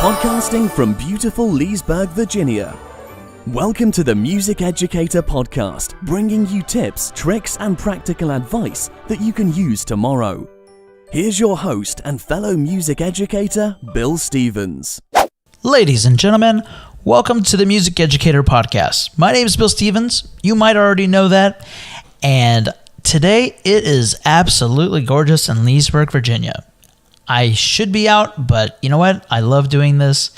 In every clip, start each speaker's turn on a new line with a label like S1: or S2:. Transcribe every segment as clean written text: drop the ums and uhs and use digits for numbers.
S1: Podcasting from beautiful Leesburg, Virginia. Welcome to the Music Educator podcast, bringing you tips, tricks, and practical advice that you can use tomorrow. Here's your host and fellow music educator, Bill Stevens.
S2: Ladies and gentlemen, welcome to the Music Educator podcast. My name is Bill Stevens. You might already know that. And today it is absolutely gorgeous in Leesburg, Virginia. I should be out, but you know what? I love doing this,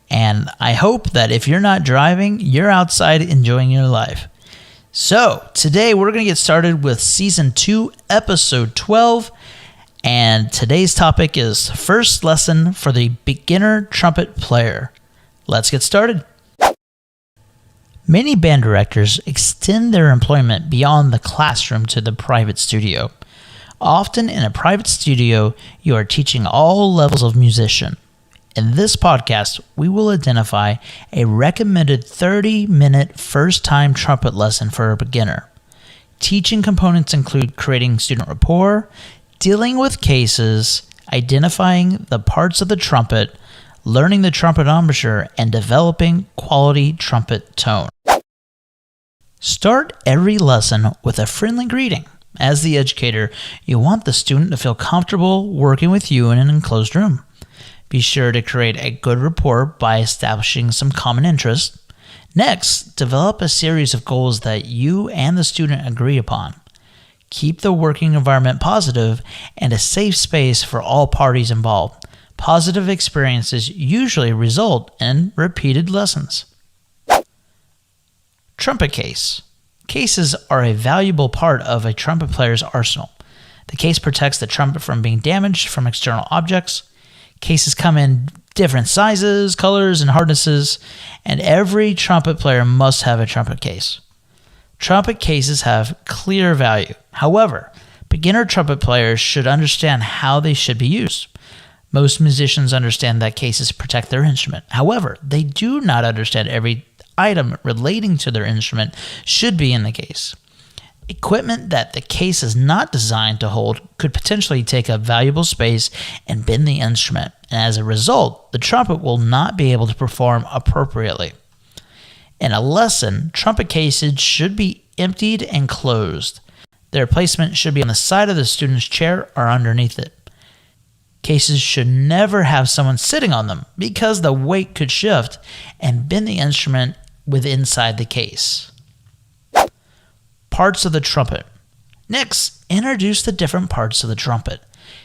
S2: and I hope that if you're not driving, you're outside enjoying your life. So today we're going to get started with Season 2, Episode 12, and today's topic is First Lesson for the Beginner Trumpet Player. Let's get started. Many band directors extend their employment beyond the classroom to the private studio. Often in a private studio, you are teaching all levels of musician. In this podcast, we will identify a recommended 30-minute first-time trumpet lesson for a beginner. Teaching components include creating student rapport, dealing with cases, identifying the parts of the trumpet, learning the trumpet embouchure, and developing quality trumpet tone. Start every lesson with a friendly greeting. As the educator, you want the student to feel comfortable working with you in an enclosed room. Be sure to create a good rapport by establishing some common interest. Next, develop a series of goals that you and the student agree upon. Keep the working environment positive and a safe space for all parties involved. Positive experiences usually result in repeated lessons. Trumpet case. Cases are a valuable part of a trumpet player's arsenal. The case protects the trumpet from being damaged from external objects. Cases come in different sizes, colors, and hardnesses, and every trumpet player must have a trumpet case. Trumpet cases have clear value. However, beginner trumpet players should understand how they should be used. Most musicians understand that cases protect their instrument. However, they do not understand every item relating to their instrument should be in the case. Equipment that the case is not designed to hold could potentially take up valuable space and bend the instrument, and as a result, the trumpet will not be able to perform appropriately. In a lesson, trumpet cases should be emptied and closed. Their placement should be on the side of the student's chair or underneath it. Cases should never have someone sitting on them because the weight could shift and bend the instrument with inside the case. Parts of the trumpet. Next, introduce the different parts of the trumpet.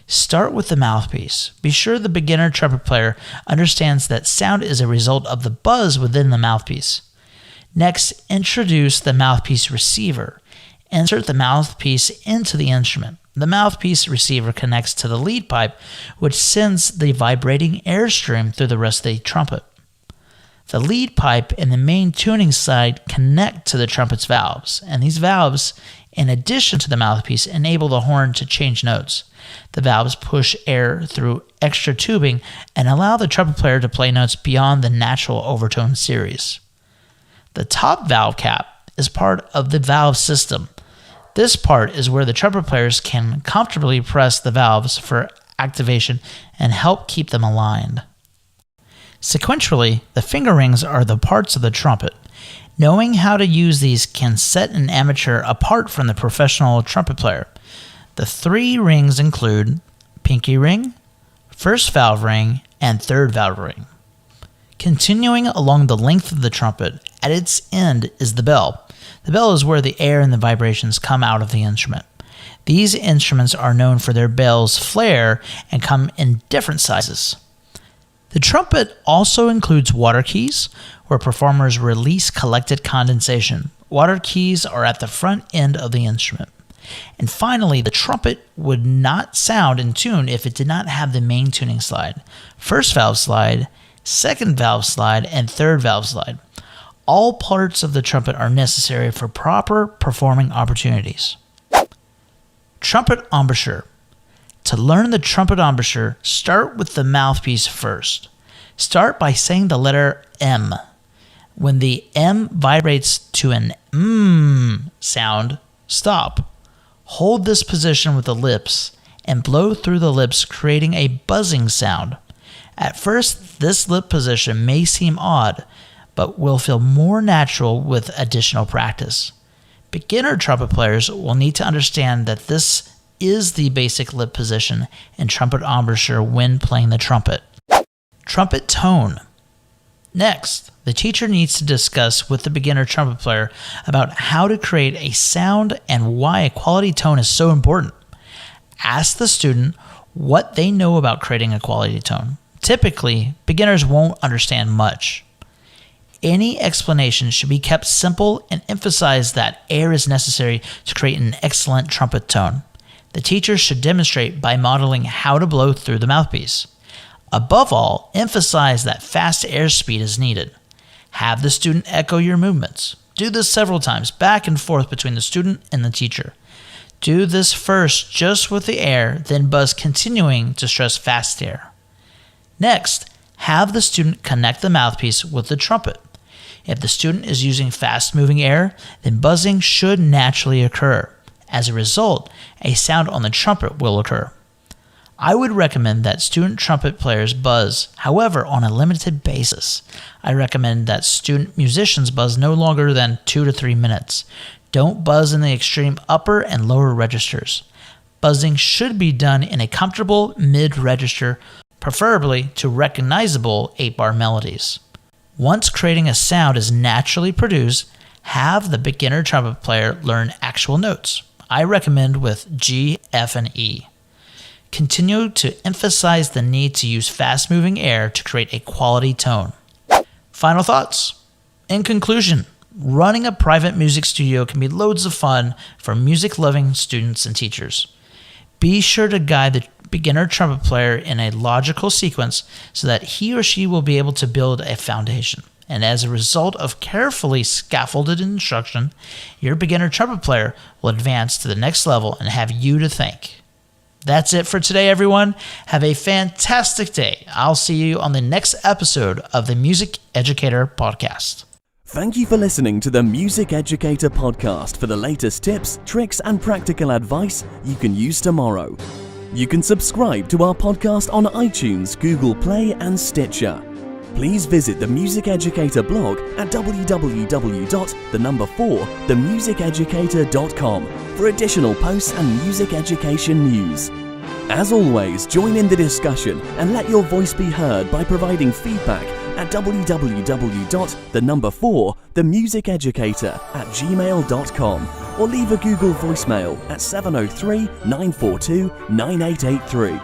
S2: Start with the mouthpiece. Be sure the beginner trumpet player understands that sound is a result of the buzz within the mouthpiece. Next, introduce the mouthpiece receiver. Insert the mouthpiece into the instrument. The mouthpiece receiver connects to the lead pipe, which sends the vibrating airstream through the rest of the trumpet. The lead pipe and the main tuning side connect to the trumpet's valves, and these valves, in addition to the mouthpiece, enable the horn to change notes. The valves push air through extra tubing and allow the trumpet player to play notes beyond the natural overtone series. The top valve cap is part of the valve system. This part is where the trumpet players can comfortably press the valves for activation and help keep them aligned. Sequentially, the finger rings are the parts of the trumpet. Knowing how to use these can set an amateur apart from the professional trumpet player. The three rings include pinky ring, first valve ring, and third valve ring. Continuing along the length of the trumpet, at its end is the bell. The bell is where the air and the vibrations come out of the instrument. These instruments are known for their bell's flare and come in different sizes. The trumpet also includes water keys, where performers release collected condensation. Water keys are at the front end of the instrument. And finally, the trumpet would not sound in tune if it did not have the main tuning slide, first valve slide, second valve slide, and third valve slide. All parts of the trumpet are necessary for proper performing opportunities. Trumpet embouchure. To learn the trumpet embouchure, start with the mouthpiece first. Start by saying the letter M. When the M vibrates to an sound, stop. Hold this position with the lips and blow through the lips, creating a buzzing sound. At first, this lip position may seem odd, but will feel more natural with additional practice. Beginner trumpet players will need to understand that this is the basic lip position in trumpet embouchure when playing the trumpet. Trumpet tone. Next, the teacher needs to discuss with the beginner trumpet player about how to create a sound and why a quality tone is so important. Ask the student what they know about creating a quality tone. Typically, beginners won't understand much. Any explanation should be kept simple and emphasize that air is necessary to create an excellent trumpet tone. The teacher should demonstrate by modeling how to blow through the mouthpiece. Above all, emphasize that fast airspeed is needed. Have the student echo your movements. Do this several times, back and forth between the student and the teacher. Do this first just with the air, then buzz, continuing to stress fast air. Next, have the student connect the mouthpiece with the trumpet. If the student is using fast-moving air, then buzzing should naturally occur. As a result, a sound on the trumpet will occur. I would recommend that student trumpet players buzz, however, on a limited basis. I recommend that student musicians buzz no longer than 2 to 3 minutes. Don't buzz in the extreme upper and lower registers. Buzzing should be done in a comfortable mid-register, preferably to recognizable 8-bar melodies. Once creating a sound is naturally produced, have the beginner trumpet player learn actual notes. I recommend with G, F, and E. Continue to emphasize the need to use fast-moving air to create a quality tone. Final thoughts. In conclusion, running a private music studio can be loads of fun for music-loving students and teachers. Be sure to guide the beginner trumpet player in a logical sequence so that he or she will be able to build a foundation. And as a result of carefully scaffolded instruction, your beginner trumpet player will advance to the next level and have you to thank. That's it for today, everyone. Have a fantastic day. I'll see you on the next episode of the Music Educator Podcast.
S1: Thank you for listening to the Music Educator Podcast for the latest tips, tricks, and practical advice you can use tomorrow. You can subscribe to our podcast on iTunes, Google Play, and Stitcher. Please visit the Music Educator blog at www.4themusiceducator.com for additional posts and music education news. As always, join in the discussion and let your voice be heard by providing feedback at www.themusiceducator@gmail.com or leave a Google voicemail at 703-942-9883.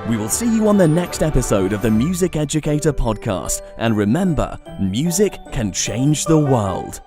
S1: We will see you on the next episode of the Music Educator Podcast, and remember, music can change the world.